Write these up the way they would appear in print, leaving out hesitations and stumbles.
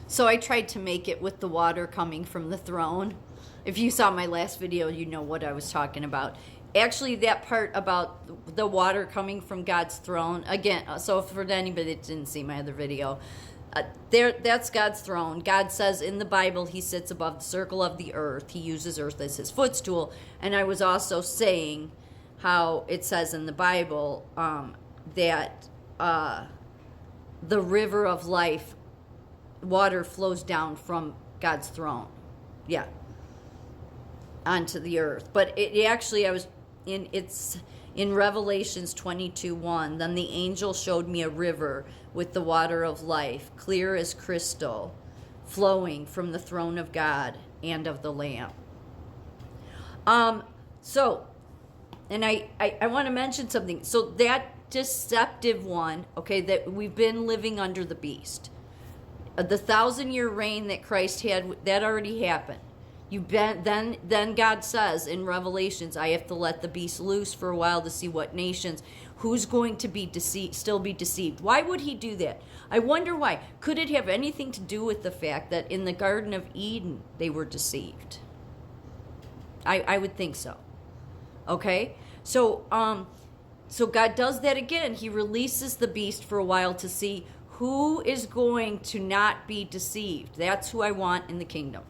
So I tried to make it with the water coming from the throne. If you saw my last video, you know what I was talking about. Actually, that part about the water coming from God's throne, again, so for anybody that didn't see my other video, that's God's throne. God says in the Bible he sits above the circle of the earth. He uses earth as his footstool. And I was also saying how it says in the Bible that the river of life, water flows down from God's throne. Yeah. Onto the earth. But it actually, it's in Revelations 22:1. Then the angel showed me a river with the water of life, clear as crystal, flowing from the throne of God and of the Lamb. So, and I want to mention something. So that deceptive one, okay, that we've been living under the beast. The 1,000-year reign that Christ had, that already happened. Then God says in Revelations, I have to let the beast loose for a while to see what nations, who's going to be deceived, still be deceived. Why would he do that? I wonder why. Could it have anything to do with the fact that in the Garden of Eden they were deceived? I would think so. Okay? So God does that again. He releases the beast for a while to see who is going to not be deceived. That's who I want in the kingdom.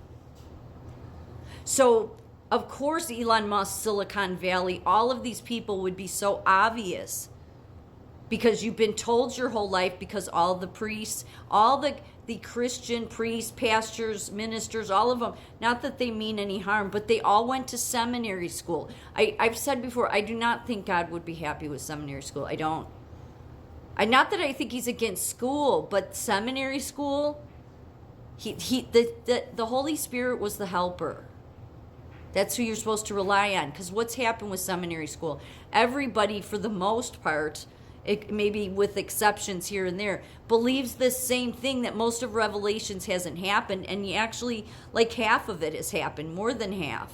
So, of course, Elon Musk, Silicon Valley, all of these people would be so obvious because you've been told your whole life, because all the priests, all the Christian priests, pastors, ministers, all of them, not that they mean any harm, but they all went to seminary school. I've said before, I do not think God would be happy with seminary school. I don't. Not that I think he's against school, but seminary school, the Holy Spirit was the helper. That's who you're supposed to rely on. Because what's happened with seminary school? Everybody, for the most part, maybe with exceptions here and there, believes this same thing, that most of Revelations hasn't happened. And actually, like half of it has happened, more than half.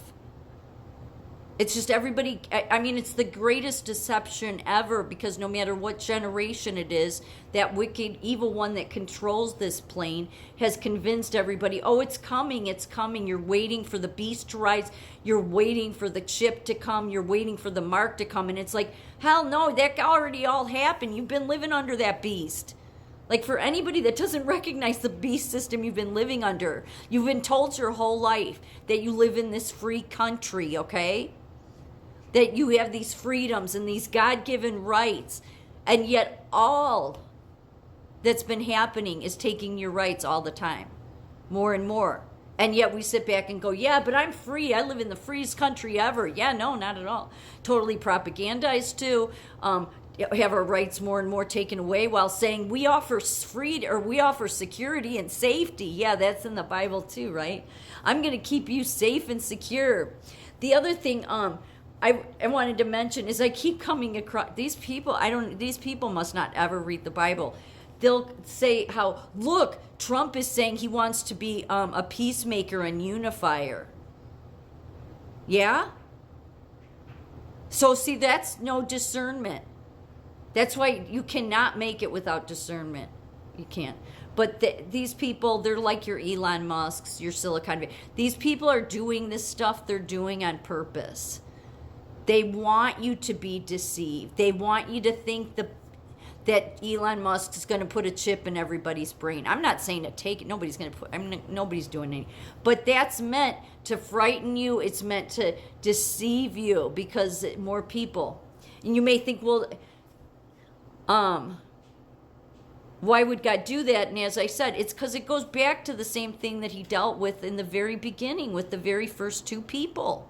It's just everybody, I mean, it's the greatest deception ever, because no matter what generation it is, that wicked, evil one that controls this plane has convinced everybody, oh, it's coming. You're waiting for the beast to rise. You're waiting for the chip to come. You're waiting for the mark to come. And it's like, hell no, that already all happened. You've been living under that beast. Like, for anybody that doesn't recognize the beast system you've been living under, you've been told your whole life that you live in this free country, okay? That you have these freedoms and these God-given rights, and yet all that's been happening is taking your rights all the time, more and more. And yet we sit back and go, yeah, but I'm free. I live in the freest country ever. Yeah, no, not at all. Totally propagandized too. Have our rights more and more taken away while saying we offer we offer security and safety. Yeah, that's in the Bible too, right? I'm going to keep you safe and secure. The other thing, I wanted to mention is I keep coming across these people. These people must not ever read the Bible. They'll say how, look, Trump is saying he wants to be a peacemaker and unifier. Yeah? So see, that's no discernment. That's why you cannot make it without discernment. You can't. But these people, they're like your Elon Musks, your Silicon Valley. These people are doing this stuff they're doing on purpose. They want you to be deceived. They want you to think that Elon Musk is going to put a chip in everybody's brain. I'm not saying to take it. Nobody's going to put. Nobody's doing anything. But that's meant to frighten you. It's meant to deceive you, because more people. And you may think, well, why would God do that? And as I said, it's because it goes back to the same thing that he dealt with in the very beginning with the very first two people.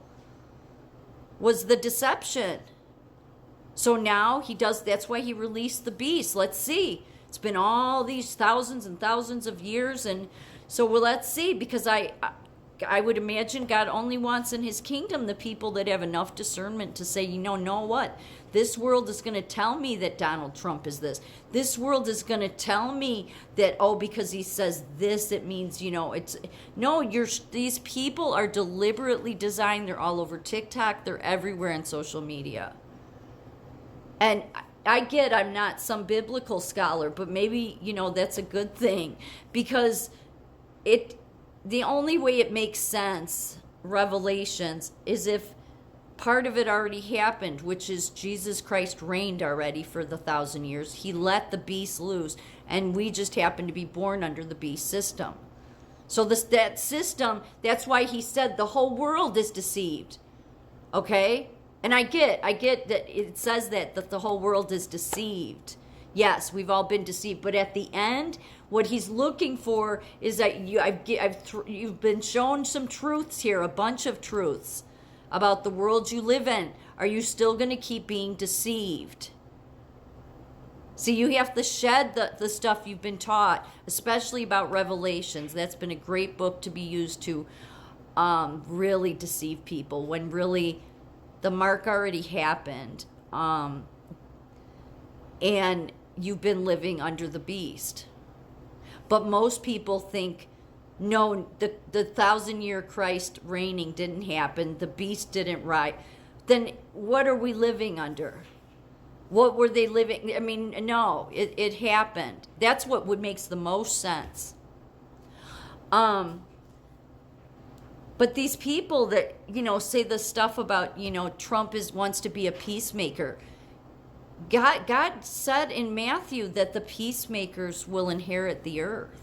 Was the deception. So now he does, that's why he released the beast. Let's see. It's been all these thousands and thousands of years, and so let's see, because I would imagine God only wants in his kingdom the people that have enough discernment to say, know what? This world is going to tell me that Donald Trump is this. This world is going to tell me that, because he says this, it means, it's... No, these people are deliberately designed. They're all over TikTok. They're everywhere in social media. And I get I'm not some biblical scholar, but maybe, that's a good thing. Because it the only way it makes sense, Revelations, is if part of it already happened, which is Jesus Christ reigned already for the 1,000 years. He let the beast loose, and we just happen to be born under the beast system. So that system, that's why he said the whole world is deceived. Okay? And I get that it says that the whole world is deceived. Yes, we've all been deceived, but at the end, what he's looking for is that you've been shown some truths here, a bunch of truths about the world you live in. Are you still going to keep being deceived? See, you have to shed the stuff you've been taught, especially about Revelations. That's been a great book to be used to really deceive people when really the mark already happened. And you've been living under the beast. But most people think, no, the 1,000-year Christ reigning didn't happen. The beast didn't rise. Then what are we living under? What were they living? I mean, no, it happened. That's what makes the most sense. But these people that, say the stuff about, Trump wants to be a peacemaker. God said in Matthew that the peacemakers will inherit the earth.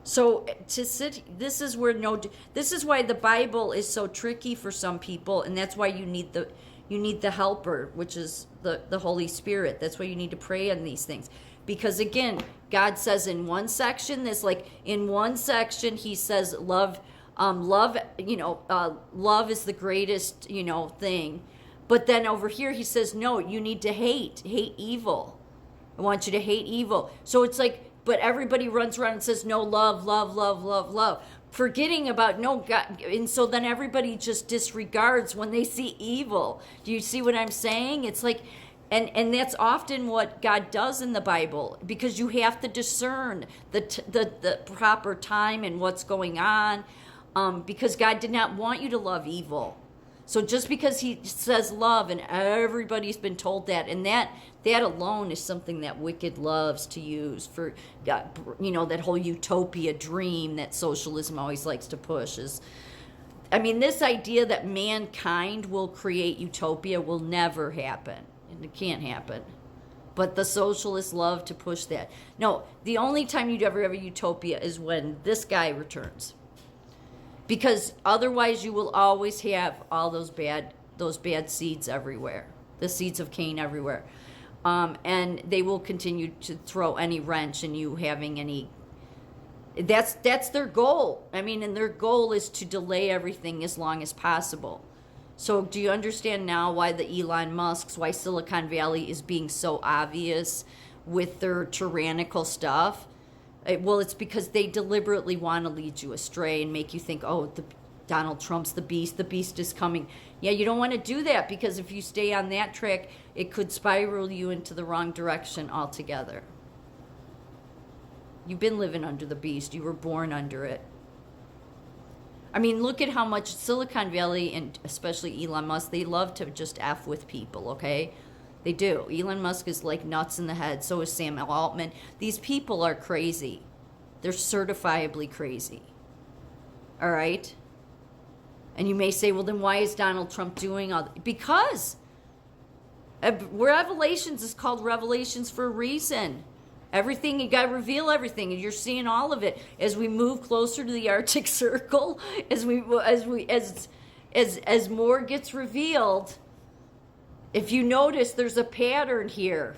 So this is why the Bible is so tricky for some people, and that's why you need the helper, which is the Holy Spirit. That's why you need to pray on these things. Because again, God says in one section, he says love is the greatest, thing. But then over here he says, no, you need to hate evil. I want you to hate evil. So it's like, but everybody runs around and says, no, love, love, love, love, love. Forgetting about no God. And so then everybody just disregards when they see evil. Do you see what I'm saying? It's like, and that's often what God does in the Bible, because you have to discern the proper time and what's going on, because God did not want you to love evil. So just because he says love and everybody's been told that, and that alone is something that wicked loves to use for, that whole utopia dream that socialism always likes to push is, this idea that mankind will create utopia will never happen. It can't happen. But the socialists love to push that. No, the only time you'd ever have a utopia is when this guy returns. Because otherwise you will always have all those bad seeds everywhere, the seeds of Cain everywhere, and they will continue to throw any wrench in you having any. That's their goal. And their goal is to delay everything as long as possible. So do you understand now why why Silicon Valley is being so obvious with their tyrannical stuff? Well, it's because they deliberately want to lead you astray and make you think, oh, Donald Trump's the beast is coming. Yeah, you don't want to do that, because if you stay on that track, it could spiral you into the wrong direction altogether. You've been living under the beast. You were born under it. Look at how much Silicon Valley, and especially Elon Musk, they love to just F with people, okay? They do. Elon Musk is like nuts in the head. So is Sam Altman. These people are crazy. They're certifiably crazy. All right? And you may say, well, then why is Donald Trump doing all that? Because Revelations is called Revelations for a reason. Everything, you got to reveal everything, and you're seeing all of it as we move closer to the Arctic Circle, as more gets revealed. If you notice, there's a pattern here.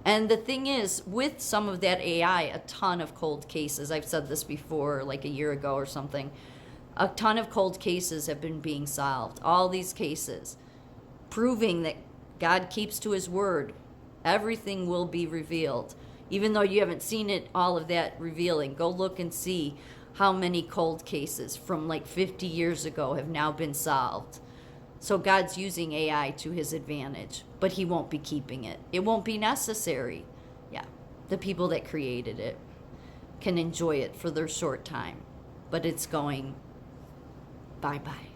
And the thing is, with some of that AI, a ton of cold cases, I've said this before, like a year ago or something, a ton of cold cases have been being solved. All these cases, proving that God keeps to his word. Everything will be revealed. Even though you haven't seen it, all of that revealing, go look and see how many cold cases from like 50 years ago have now been solved. So God's using AI to his advantage, but he won't be keeping it. It won't be necessary. Yeah, the people that created it can enjoy it for their short time, but it's going bye-bye.